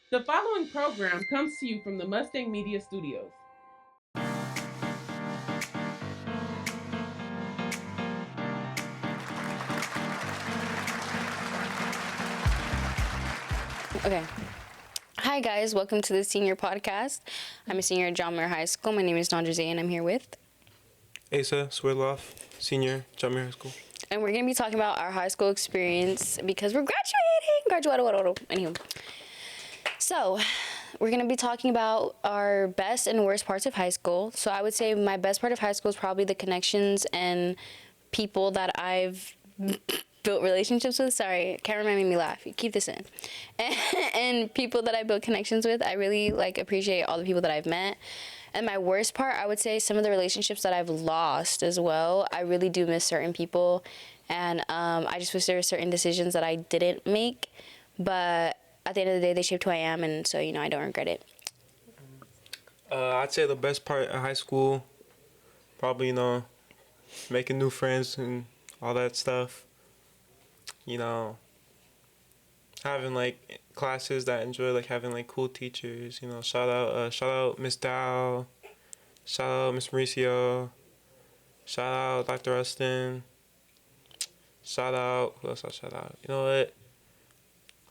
The following program comes to you from the Mustang Media Studios. Okay. Hi, guys. Welcome to the Senior Podcast. I'm a senior at John Muir High School. My name is Nadra, and I'm here with... Asa Swerdlof, senior, John Muir High School. And we're going to be talking about our high school experience because we're graduating. Anywho. So, we're going to be talking about our best and worst parts of high school. So, I would say my best part of high school is probably the connections and people that I've built relationships with. Sorry, camera made me laugh. Keep this in. And people that I built connections with. I really appreciate all the people that I've met. And my worst part, I would say some of the relationships that I've lost as well. I really do miss certain people, and I just wish there were certain decisions that I didn't make, but at the end of the day, they shaped who I am, and so, I don't regret it. I'd say the best part of high school, probably, making new friends and all that stuff. Having classes that I enjoy, having cool teachers. Shout out Miss Dow, shout out Miss Mauricio, shout out Dr. Rustin, shout out, who else I'll shout out? You know what?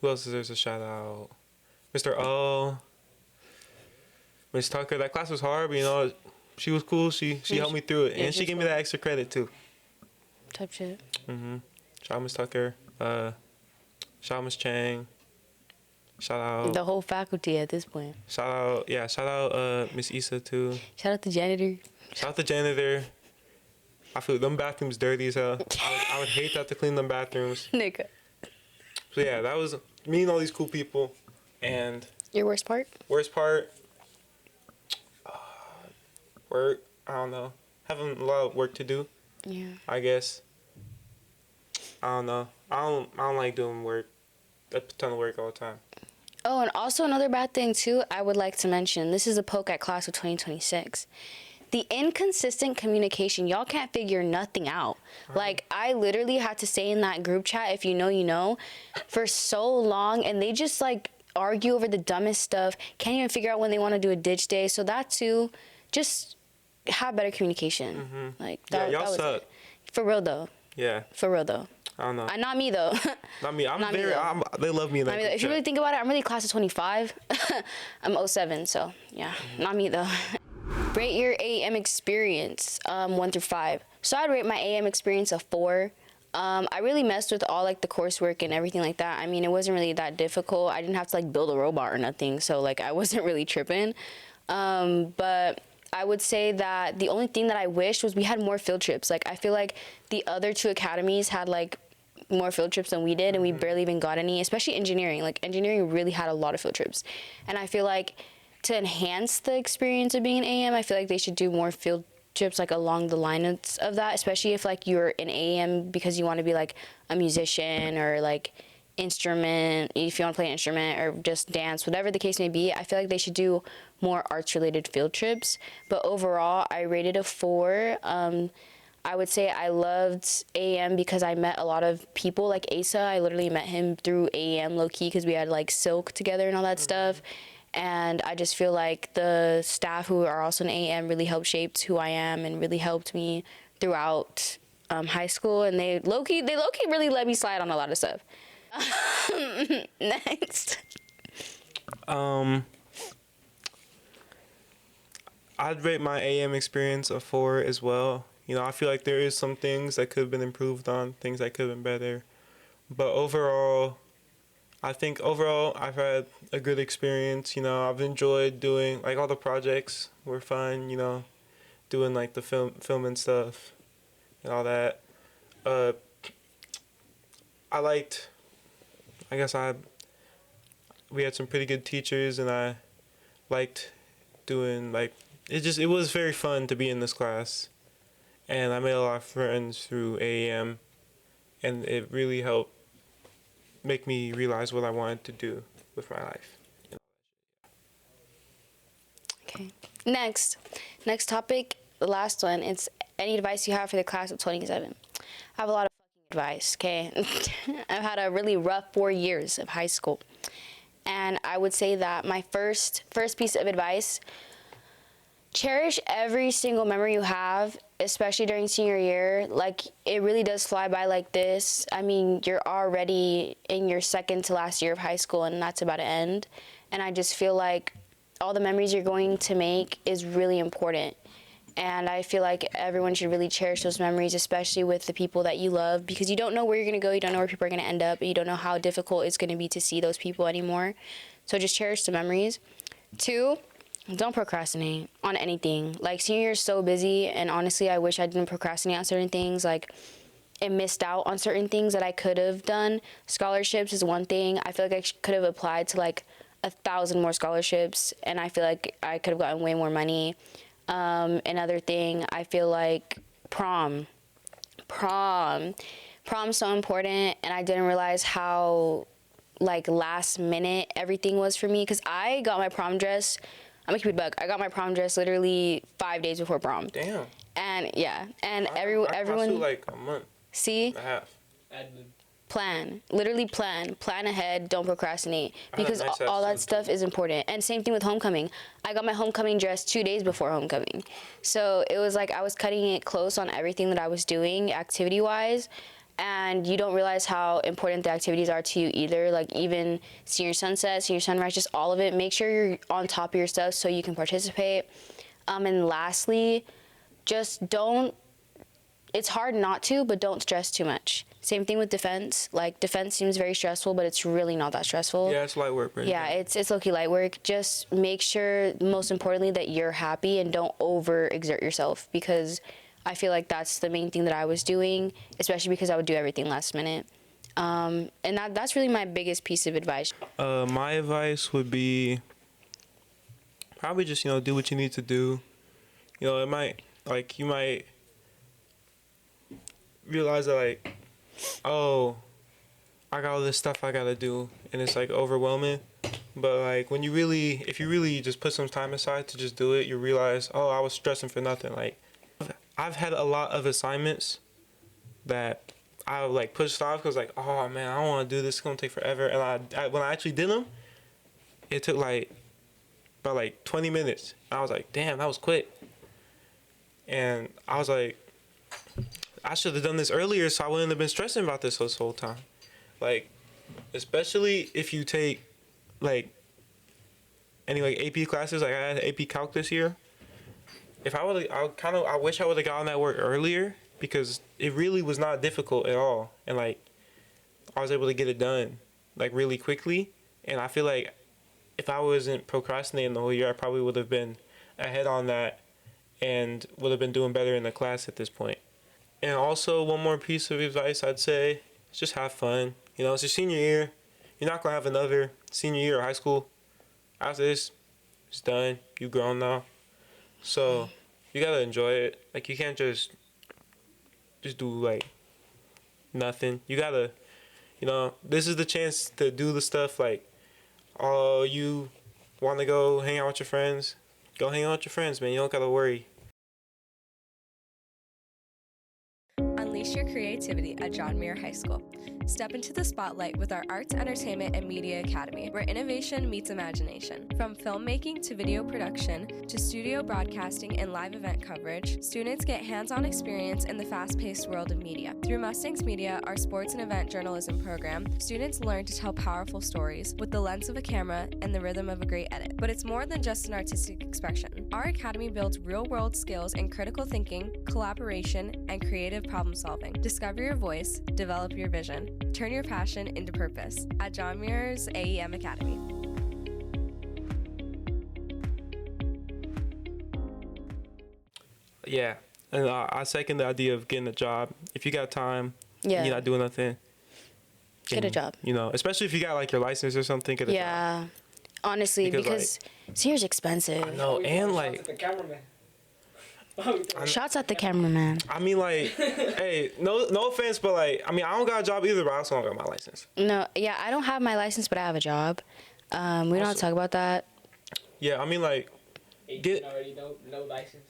Who else deserves a shout out? Mr. O, Miss Tucker. That class was hard, but she was cool. She helped me through it, and she gave me that extra credit too. Type shit. Shout out Miss Tucker. Shout out Miss Chang. Shout out the whole faculty at this point. Shout out Miss Issa too. Shout out the janitor. Shout out the janitor. I feel them bathrooms dirty as hell. I would hate to have to clean them bathrooms. Nigga. So yeah, that was me and all these cool people. And your worst part? Worst part? Work. I don't know. Having a lot of work to do. Yeah. I guess. I don't know. I don't like doing work. A ton of work all the time. Oh, and also another bad thing too, I would like to mention. This is a poke at class of 2026. The inconsistent communication. Y'all can't figure nothing out. I literally had to stay in that group chat, if you know, you know, for so long, and they just argue over the dumbest stuff. Can't even figure out when they want to do a ditch day. So that too, just have better communication. Y'all suck. For real though. Yeah. For real though. I don't know. Not me though. Not me. They love me in that. If you really think about it, I'm really class of 25. I'm 07, so yeah. Not me though. Rate your AM experience, 1 through 5. So I'd rate my AM experience a 4. I really messed with all the coursework and everything like that. I mean, it wasn't really that difficult. I didn't have to build a robot or nothing, so I wasn't really tripping. But I would say that the only thing that I wished was we had more field trips. I feel like the other two academies had more field trips than we did, and we barely even got any, especially engineering. Engineering really had a lot of field trips. And I feel like to enhance the experience of being an AM, I feel like they should do more field trips along the lines of that, especially if you're an AM because you want to be a musician or instrument, if you want to play an instrument or just dance, whatever the case may be. I feel like they should do more arts related field trips. But overall, I rated a 4. I would say I loved AM because I met a lot of people Asa. I literally met him through AM low-key because we had Silk together and all that stuff. And I just feel like the staff who are also in AM really helped shape who I am and really helped me throughout high school. And they low-key really let me slide on a lot of stuff. Next. I'd rate my AM experience a 4 as well. I feel like there is some things that could have been improved on, things that could have been better. But overall, I think I've had a good experience. I've enjoyed doing all the projects were fun. Doing the film and stuff and all that. We had some pretty good teachers, and I liked doing it was very fun to be in this class, and I made a lot of friends through AM, and it really helped make me realize what I wanted to do with my life. Okay. Next topic, the last one. It's any advice you have for the class of 27. I have a lot of fucking advice, okay? I've had a really rough 4 years of high school. And I would say that my first piece of advice, cherish every single memory you have, especially during senior year. Like, it really does fly by like this. I mean, you're already in your second to last year of high school, and that's about to end. And I just feel like all the memories you're going to make is really important. And I feel like everyone should really cherish those memories, especially with the people that you love, because you don't know where you're going to go, you don't know where people are going to end up, you don't know how difficult it's going to be to see those people anymore. So just cherish the memories. 2, don't procrastinate on anything. Like, senior year is so busy, and honestly, I wish I didn't procrastinate on certain things. Like, I missed out on certain things that I could have done. Scholarships is one thing. I feel like I could have applied to like 1,000 more scholarships, and I feel like I could have gotten way more money. Another thing, I feel like prom's so important, and I didn't realize how like last minute everything was for me, because I got my prom dress, I'm gonna keep it a buck, I got my prom dress literally 5 days before prom. Damn. And yeah, and I everyone like a month. See? And a half. Literally plan ahead, don't procrastinate, because all that stuff is important. And same thing with homecoming. I got my homecoming dress 2 days before homecoming, so it was like I was cutting it close on everything that I was doing activity wise, and you don't realize how important the activities are to you either. Like, even senior sunset, senior sunrise, just all of it. Make sure you're on top of your stuff so you can participate. And lastly, just don't, it's hard not to, but don't stress too much. Same thing with defense. Like, defense seems very stressful, but it's really not that stressful. Yeah, it's light work, right? Yeah, it's low-key light work. Just make sure, most importantly, that you're happy and don't overexert yourself, because I feel like that's the main thing that I was doing, especially because I would do everything last minute. And that's really my biggest piece of advice. My advice would be probably just, do what you need to do. It might, like, you might realize that, like, oh, I got all this stuff I gotta do, and it's like overwhelming. But like, if you really just put some time aside to just do it, you realize, oh, I was stressing for nothing. Like, I've had a lot of assignments that I like pushed off because like, oh man, I don't want to do this. It's gonna take forever. And I when I actually did them, it took like about like 20 minutes. I was like, damn, that was quick. And I was like, I should have done this earlier so I wouldn't have been stressing about this whole time. Like, especially if you take like any like AP classes. Like, I had AP Calc this year. If I wish I would have gotten that work earlier, because it really was not difficult at all, and like I was able to get it done like really quickly. And I feel like if I wasn't procrastinating the whole year, I probably would have been ahead on that and would have been doing better in the class at this point. And also, one more piece of advice I'd say is just have fun. It's your senior year. You're not gonna have another senior year of high school. After this, it's done. You've grown now. So you gotta enjoy it. Like, you can't just do like nothing. You gotta, this is the chance to do the stuff. Like, oh, you want to go hang out with your friends? Go hang out with your friends, man. You don't gotta worry. Unleash your creativity at John Muir High School. Step into the spotlight with our Arts, Entertainment, and Media Academy, where innovation meets imagination. From filmmaking to video production to studio broadcasting and live event coverage, students get hands-on experience in the fast-paced world of media. Through Mustangs Media, our sports and event journalism program, students learn to tell powerful stories with the lens of a camera and the rhythm of a great edit. But it's more than just an artistic expression. Our academy builds real-world skills in critical thinking, collaboration, and creative problem solving. Discover your voice, develop your vision, turn your passion into purpose at John Muir's AEM Academy. Yeah, and I second the idea of getting a job. If you got time, Yeah. you're not doing nothing, Get a job. Especially if you got like your license or something. Get a job. Yeah. Honestly, because senior's expensive. No, and like, Shots at the cameraman. I mean, like, hey, no offense, but like, I mean, I don't got a job either, but I also don't got my license. No, yeah, I don't have my license, but I have a job. We don't have to talk about that. Yeah, I mean, like, 18 already, no license.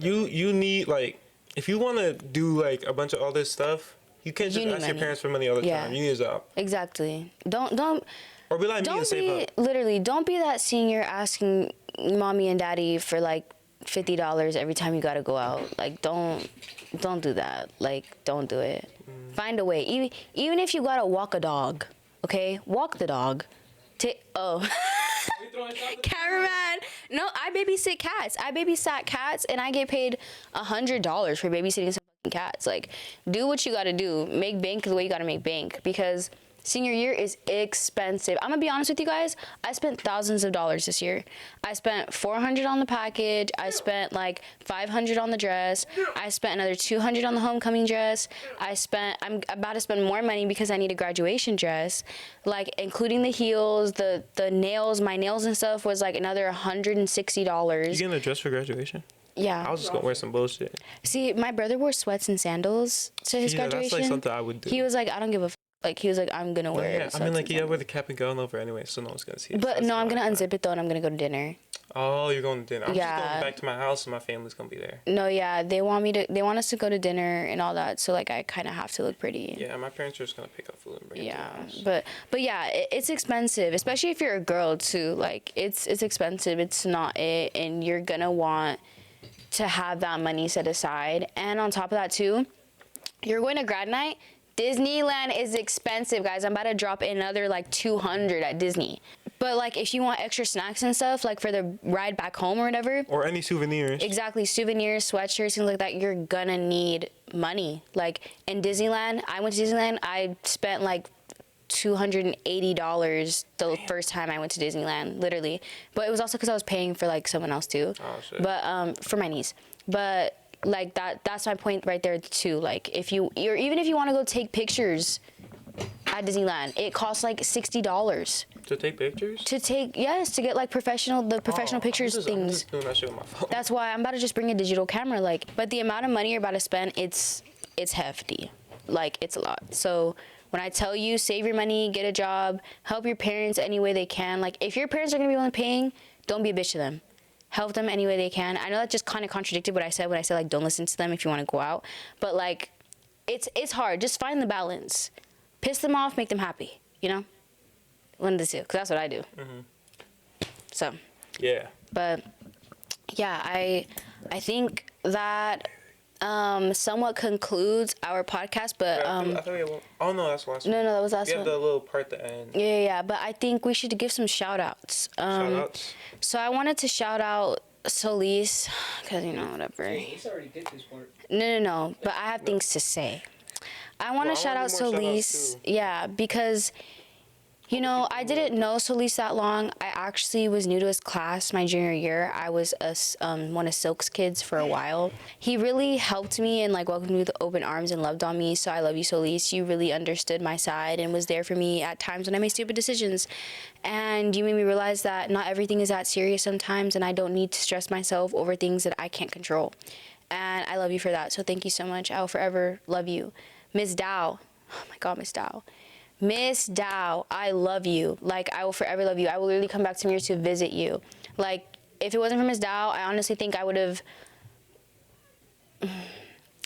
You need, like, if you want to do like a bunch of all this stuff, you can't just ask your parents for money all the time. You need a job. Exactly. Don't Or be like me and save up. Literally, don't be that senior asking mommy and daddy for like $50 every time you gotta go out. Like, don't do that. Like, don't do it. Find a way. Even if you gotta walk a dog, okay? Walk the dog. Cameraman. No, I babysit cats. I babysat cats, and I get paid $100 for babysitting some fucking cats. Like, do what you gotta do. Make bank the way you gotta make bank, because senior year is expensive. I'm gonna be honest with you guys. I spent thousands of dollars this year. I spent $400 on the package. I spent like $500 on the dress. I spent another $200 on the homecoming dress. I'm about to spend more money because I need a graduation dress, like including the heels, the nails. My nails and stuff was like another $160. You getting a dress for graduation? Yeah. I was just gonna wear some bullshit. See, my brother wore sweats and sandals to his graduation. That's like something I would do. He was like, I don't give a like, he was like, I'm gonna wear it. I mean, like, wear the cap and gown over anyway, so no one's gonna see it. But no, I'm gonna unzip it though, and I'm gonna go to dinner. Oh, you're going to dinner. I'm just going back to my house, and my family's gonna be there. No, yeah, they want us to go to dinner and all that, so like I kind of have to look pretty. Yeah, my parents are just gonna pick up food and bring it to the house. But yeah, it's expensive, especially if you're a girl too. Like, it's expensive. It's not it, and you're gonna want to have that money set aside. And on top of that too, you're going to grad night. Disneyland is expensive, guys. I'm about to drop another like $200 at Disney. But like, if you want extra snacks and stuff, like for the ride back home or whatever, or any souvenirs, exactly, souvenirs, sweatshirts, things like that, you're gonna need money. Like in Disneyland, I went to Disneyland. I spent like $280 the first time I went to Disneyland, literally. But it was also because I was paying for like someone else too. Oh shit. But for my niece. But like that's my point right there too. Like, even if you want to go take pictures at Disneyland, it costs like $60 to take pictures. To get like professional pictures things. I'm just doing that shit with my phone. That's why I'm about to just bring a digital camera. Like, but the amount of money you're about to spend, it's hefty. Like, it's a lot. So when I tell you, save your money, get a job, help your parents any way they can. Like, if your parents are gonna be willing paying, don't be a bitch to them. Help them any way they can. I know that just kind of contradicted what I said when I said, like, don't listen to them if you want to go out. But, like, it's hard. Just find the balance. Piss them off, make them happy, you know? One of the two, because that's what I do. Mm-hmm. So. Yeah. But, yeah, I think that somewhat concludes our podcast, but I thought we had one. Oh no, that's the last one. No, that was the last one. We have the little part at the end. Yeah, but I think we should give some shout outs. So I wanted to shout out Solis, because, you know, whatever. He's already did this part. No, but I have things to say. I want to shout out Solis, yeah, because, you know, I didn't know Solis that long. I actually was new to his class my junior year. I was one of Silk's kids for a while. He really helped me and like welcomed me with open arms and loved on me. So I love you, Solis. You really understood my side and was there for me at times when I made stupid decisions. And you made me realize that not everything is that serious sometimes, and I don't need to stress myself over things that I can't control. And I love you for that. So thank you so much. I will forever love you. Miss Dow. Oh my God, Miss Dow. Miss Dow, I love you. Like, I will forever love you. I will literally come back to Mir to visit you. Like, if it wasn't for Miss Dow, I honestly think I would have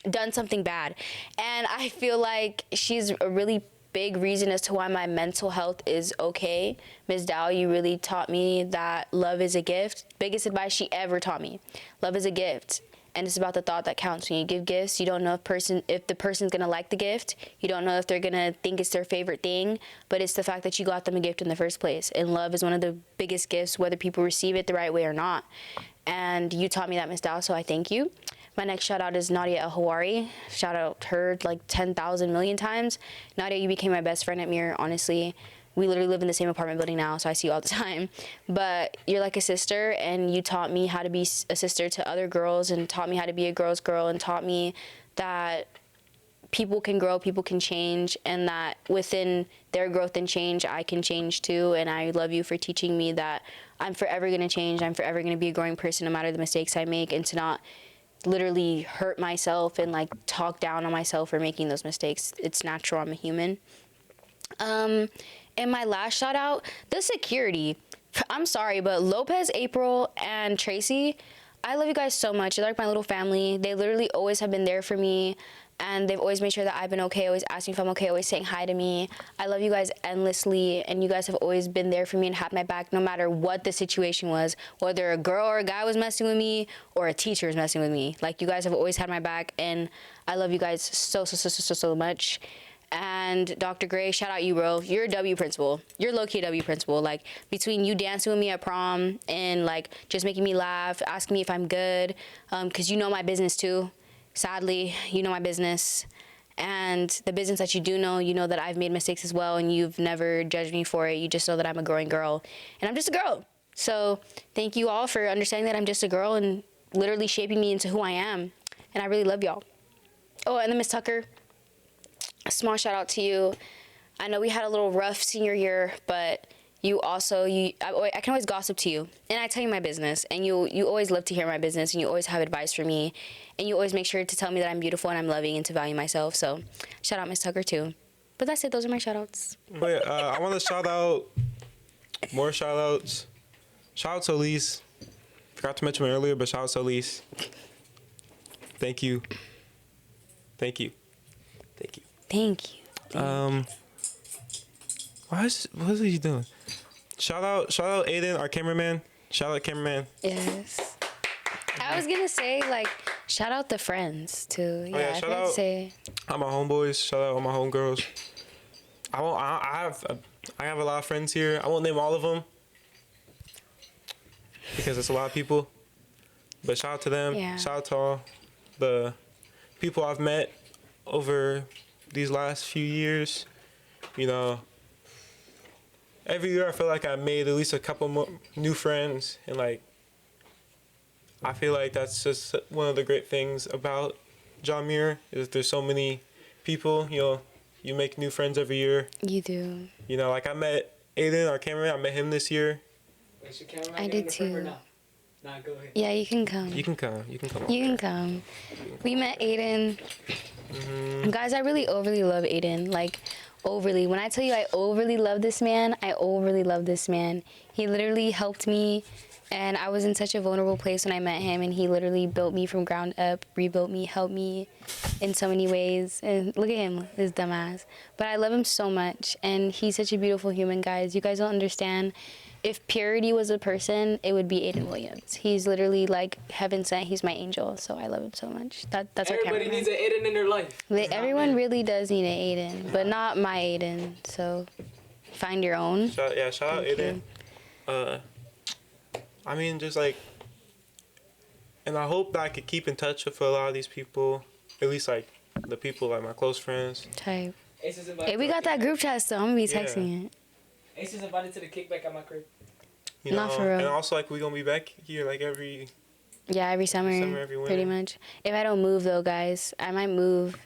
done something bad. And I feel like she's a really big reason as to why my mental health is okay. Miss Dow, you really taught me that love is a gift. Biggest advice she ever taught me. Love is a gift. And it's about the thought that counts. When you give gifts, you don't know if the person's gonna like the gift. You don't know if they're gonna think it's their favorite thing, but it's the fact that you got them a gift in the first place. And love is one of the biggest gifts, whether people receive it the right way or not. And you taught me that, Miss Dow, so I thank you. My next shout out is Nadia El Hawari. Shout out her like 10,000 million times. Nadia, you became my best friend at Mir, honestly. We literally live in the same apartment building now, so I see you all the time. But you're like a sister, and you taught me how to be a sister to other girls, and taught me how to be a girl's girl, and taught me that people can grow, people can change, and that within their growth and change, I can change too. And I love you for teaching me that I'm forever going to change. I'm forever going to be a growing person no matter the mistakes I make, and to not literally hurt myself and like talk down on myself for making those mistakes. It's natural. I'm a human. And my last shout out, the security. I'm sorry, but Lopez, April, and Tracy, I love you guys so much. You're like my little family. They literally always have been there for me. and they've always made sure that I've been okay, always asking if I'm okay, always saying hi to me. I love you guys endlessly, and you guys have always been there for me and had my back no matter what the situation was, whether a girl or a guy was messing with me or a teacher was messing with me. Like, you guys have always had my back, and I love you guys so much. And Dr. Gray, shout out you, bro. You're a W principal. You're low-key a W principal. Like, between you dancing with me at prom and, like, just making me laugh, asking me if I'm good, because you know my business, too. Sadly, you know my business. And the business that you do know, you know that I've made mistakes as well, and you've never judged me for it. You just know that I'm a growing girl, and I'm just a girl. So thank you all for understanding that I'm just a girl and literally shaping me into who I am. And I really love y'all. Oh, and then Miss Tucker, a small shout out to you. I know we had a little rough senior year, but you also, I can always gossip to you, and I tell you my business, and you always love to hear my business, and you always have advice for me, and you always make sure to tell me that I'm beautiful and I'm loving and to value myself. So shout out Miss Tucker too. But that's it. Those are my shout outs. Wait, I want to shout out more shout outs. Shout out to Elise. Forgot to mention it earlier, but shout out to Elise. Thank you. Thank you. Thank you. Thank you. What is he doing? Shout out Aiden, our cameraman. Shout out cameraman. Yes. I was gonna say, like, shout out the friends too. Yeah, yeah, I shout could out say. all my homeboys. Shout out all my homegirls. I have a lot of friends here. I won't name all of them because it's a lot of people. But shout out to them. Yeah. Shout out to all the people I've met over these last few years. You know, every year I feel like I made at least a couple more new friends, and like I feel like that's just one of the great things about John Muir is there's so many people. You know, you make new friends every year. You do. You know, like I met Aiden, our cameraman. I met him this year. Wait, so camera I did too. Nah, go ahead. Yeah, you can come. You can come. You can come. You can come. We met Aiden. Guys, I really overly love Aiden. Like, overly. When I tell you I overly love this man, I overly love this man. He literally helped me, and I was in such a vulnerable place when I met him, and he literally built me from ground up, rebuilt me, helped me in so many ways. And look at him, his dumb ass. But I love him so much, and he's such a beautiful human, guys. You guys don't understand. If purity was a person, it would be Aiden Williams. He's literally like heaven sent. He's my angel, so I love him so much. That's Everybody our cameraman. needs an Aiden in their life. Everyone really does need an Aiden, but not my Aiden. So find your own. Shout out Thank Aiden. I mean, just like, and I hope that I could keep in touch with a lot of these people, at least like the people like my close friends. Type. Ace is invited Hey, we to got the that kickback. group chat still. I'm gonna be texting it. Ace is invited to the kickback at my crib. You Not know, for real. and also like we gonna be back here like every. Yeah, every summer, every winter. pretty much. If I don't move though, guys, I might move.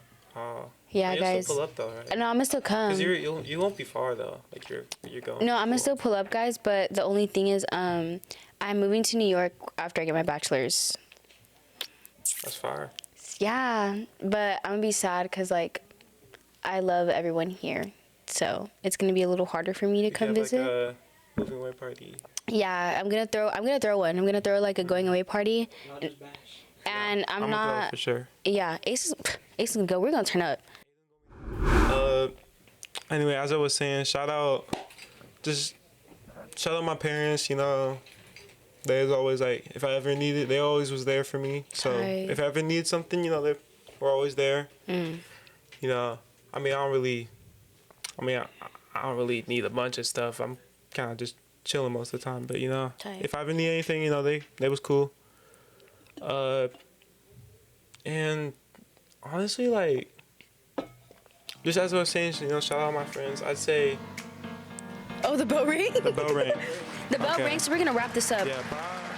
Yeah, you'll guys. Still pull up though, right? No, I'm gonna still come. Cause you won't be far though. Like you're going. No, I'm gonna still pull up, guys. But the only thing is, I'm moving to New York after I get my bachelor's. That's far. Yeah, but I'm gonna be sad because like I love everyone here, so it's gonna be a little harder for me to come visit. Like a moving away party. Yeah, I'm gonna throw one. I'm gonna throw like a going away party, Not just bash. and I'm gonna not. go for sure. Yeah, Ace is gonna go. We're gonna turn up. Anyway, as I was saying, shout out my parents. You know, they was always like, if I ever needed, they always was there for me. So Right. if I ever need something, you know, they were always there. You know, I mean, I don't really need a bunch of stuff. I'm kind of just chilling most of the time. But you know, Tight. if I ever need anything, you know, they was cool. And honestly, like, just as I was saying, you know, shout out my friends. I'd say Oh, the bell ring. the bell rang. The bell Okay. rang. So we're gonna wrap this up. Yeah, bye.